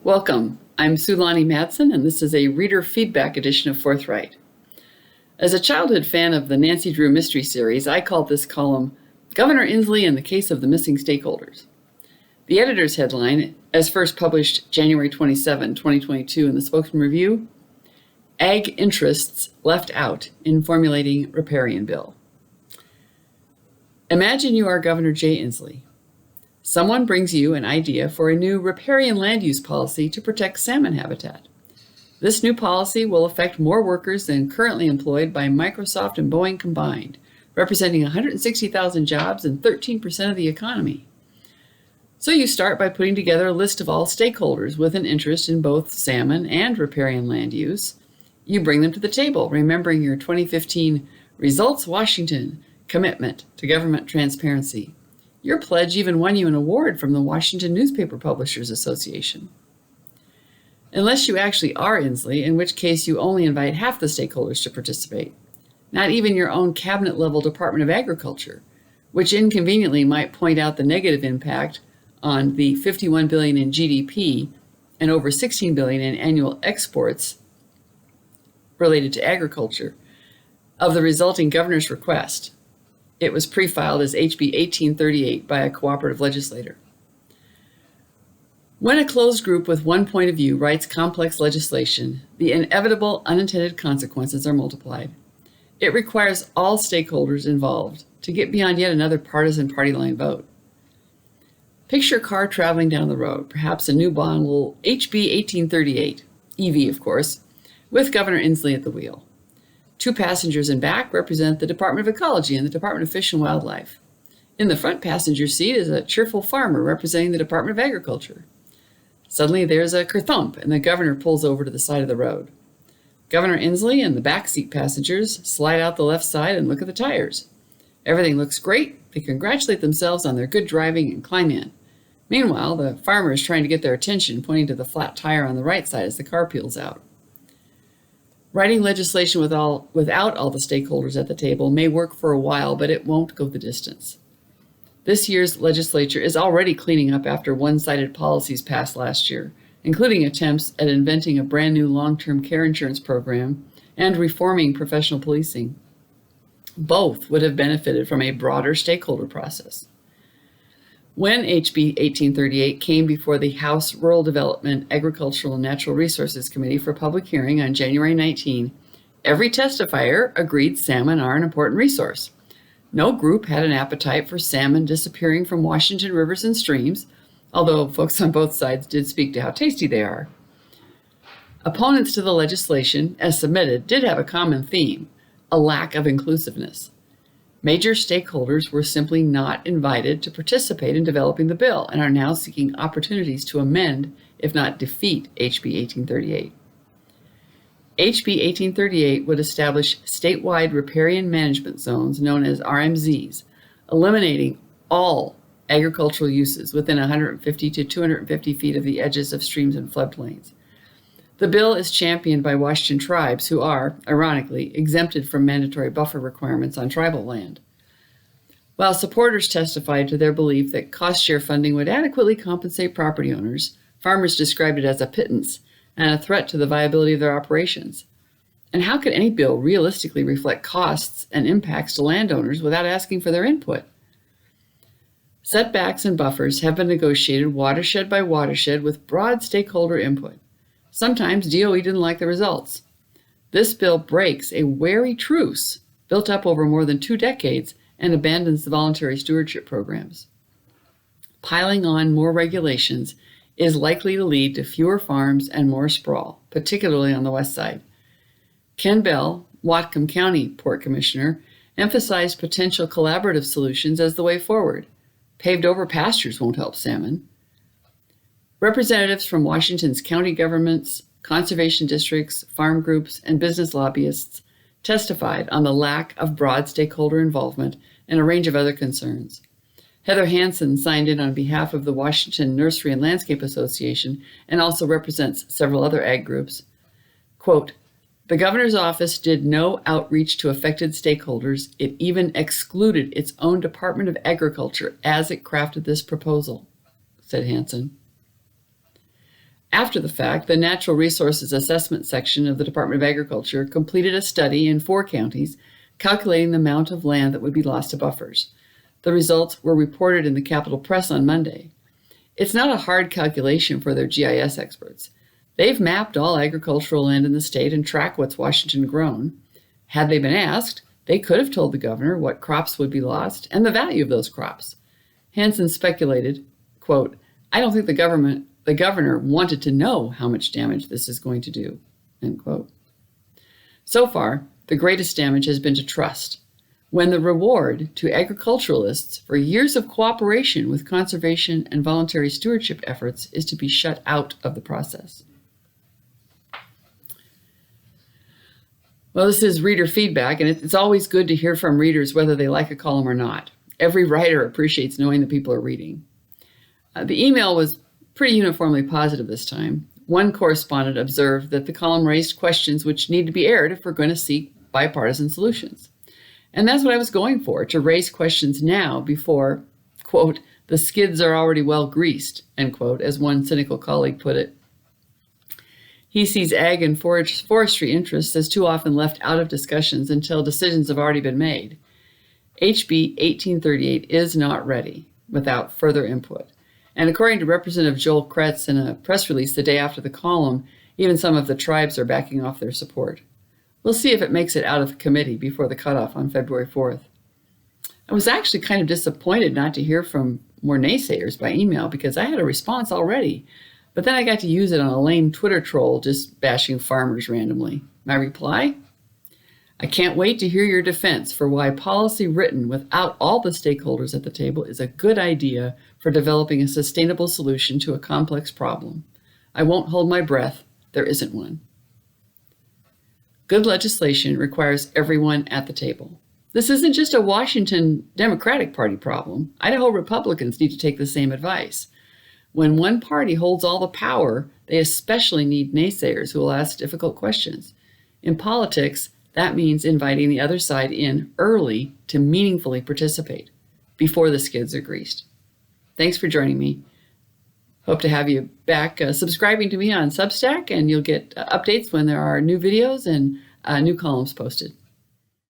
Welcome. I'm Sue Lani, and this is a reader feedback edition of Forthright. As a childhood fan of the Nancy Drew mystery series, I called this column Governor Inslee and the Case of the Missing Stakeholders. The editor's headline, as first published January 27, 2022 in the Spokane Review, Ag Interests Left Out in Formulating Riparian Bill. Imagine you are Governor Jay Inslee. Someone brings you an idea for a new riparian land use policy to protect salmon habitat. This new policy will affect more workers than currently employed by Microsoft and Boeing combined, representing 160,000 jobs and 13% of the economy. So you start by putting together a list of all stakeholders with an interest in both salmon and riparian land use. You bring them to the table, remembering your 2015 Results Washington commitment to government transparency. Your pledge even won you an award from the Washington Newspaper Publishers Association. Unless you actually are Inslee, in which case you only invite half the stakeholders to participate, not even your own cabinet-level Department of Agriculture, which inconveniently might point out the negative impact on the $51 billion in GDP and over $16 billion in annual exports related to agriculture of the resulting governor's request. It was pre-filed as HB 1838 by a cooperative legislator. When a closed group with one point of view writes complex legislation, the inevitable unintended consequences are multiplied. It requires all stakeholders involved to get beyond yet another partisan party line vote. Picture a car traveling down the road, perhaps a new model HB 1838, EV of course, with Governor Inslee at the wheel. Two passengers in back represent the Department of Ecology and the Department of Fish and Wildlife. In the front passenger seat is a cheerful farmer representing the Department of Agriculture. Suddenly there's a kerthump and the governor pulls over to the side of the road. Governor Inslee and the backseat passengers slide out the left side and look at the tires. Everything looks great. They congratulate themselves on their good driving and climb in. Meanwhile, the farmer is trying to get their attention, pointing to the flat tire on the right side as the car peels out. Writing legislation without all the stakeholders at the table may work for a while, but it won't go the distance. This year's legislature is already cleaning up after one-sided policies passed last year, including attempts at inventing a brand new long-term care insurance program and reforming professional policing. Both would have benefited from a broader stakeholder process. When HB 1838 came before the House Rural Development, Agricultural, and Natural Resources Committee for public hearing on January 19, every testifier agreed salmon are an important resource. No group had an appetite for salmon disappearing from Washington rivers and streams, although folks on both sides did speak to how tasty they are. Opponents to the legislation, as submitted, did have a common theme: a lack of inclusiveness. Major stakeholders were simply not invited to participate in developing the bill and are now seeking opportunities to amend, if not defeat, HB 1838. HB 1838 would establish statewide riparian management zones known as RMZs, eliminating all agricultural uses within 150 to 250 feet of the edges of streams and floodplains. The bill is championed by Washington tribes who are, ironically, exempted from mandatory buffer requirements on tribal land. While supporters testified to their belief that cost-share funding would adequately compensate property owners, farmers described it as a pittance and a threat to the viability of their operations. And how could any bill realistically reflect costs and impacts to landowners without asking for their input? Setbacks and buffers have been negotiated watershed by watershed with broad stakeholder input. Sometimes DOE didn't like the results. This bill breaks a wary truce built up over more than 2 decades and abandons the voluntary stewardship programs. Piling on more regulations is likely to lead to fewer farms and more sprawl, particularly on the west side. Ken Bell, Whatcom County Port Commissioner, emphasized potential collaborative solutions as the way forward. Paved over pastures won't help salmon. Representatives from Washington's county governments, conservation districts, farm groups, and business lobbyists testified on the lack of broad stakeholder involvement and a range of other concerns. Heather Hansen signed in on behalf of the Washington Nursery and Landscape Association and also represents several other ag groups. Quote, "The governor's office did no outreach to affected stakeholders. It even excluded its own Department of Agriculture as it crafted this proposal," said Hansen. After the fact, the Natural Resources Assessment section of the Department of Agriculture completed a study in 4 counties calculating the amount of land that would be lost to buffers. The results were reported in the Capitol Press on Monday. It's not a hard calculation for their GIS experts. They've mapped all agricultural land in the state and track what's Washington grown. Had they been asked, they could have told the governor what crops would be lost and the value of those crops. Hansen speculated, quote, "I don't think the governor wanted to know how much damage this is going to do," end quote. So far, the greatest damage has been to trust, when the reward to agriculturalists for years of cooperation with conservation and voluntary stewardship efforts is to be shut out of the process. Well, this is reader feedback, and it's always good to hear from readers whether they like a column or not. Every writer appreciates knowing that people are reading. The email was pretty uniformly positive this time. One correspondent observed that the column raised questions which need to be aired if we're going to seek bipartisan solutions. And that's what I was going for, to raise questions now before, quote, "the skids are already well greased," end quote, as one cynical colleague put it. He sees ag and forestry interests as too often left out of discussions until decisions have already been made. HB 1838 is not ready without further input. And according to Representative Joel Kretz in a press release the day after the column, even some of the tribes are backing off their support. We'll see if it makes it out of committee before the cutoff on February 4th. I was actually kind of disappointed not to hear from more naysayers by email because I had a response already. But then I got to use it on a lame Twitter troll just bashing farmers randomly. My reply? "I can't wait to hear your defense for why policy written without all the stakeholders at the table is a good idea for developing a sustainable solution to a complex problem. I won't hold my breath. There isn't one." Good legislation requires everyone at the table. This isn't just a Washington Democratic Party problem. Idaho Republicans need to take the same advice. When one party holds all the power, they especially need naysayers who will ask difficult questions. In politics, that means inviting the other side in early to meaningfully participate before the skids are greased. Thanks for joining me. Hope to have you back subscribing to me on Substack, and you'll get updates when there are new videos and new columns posted.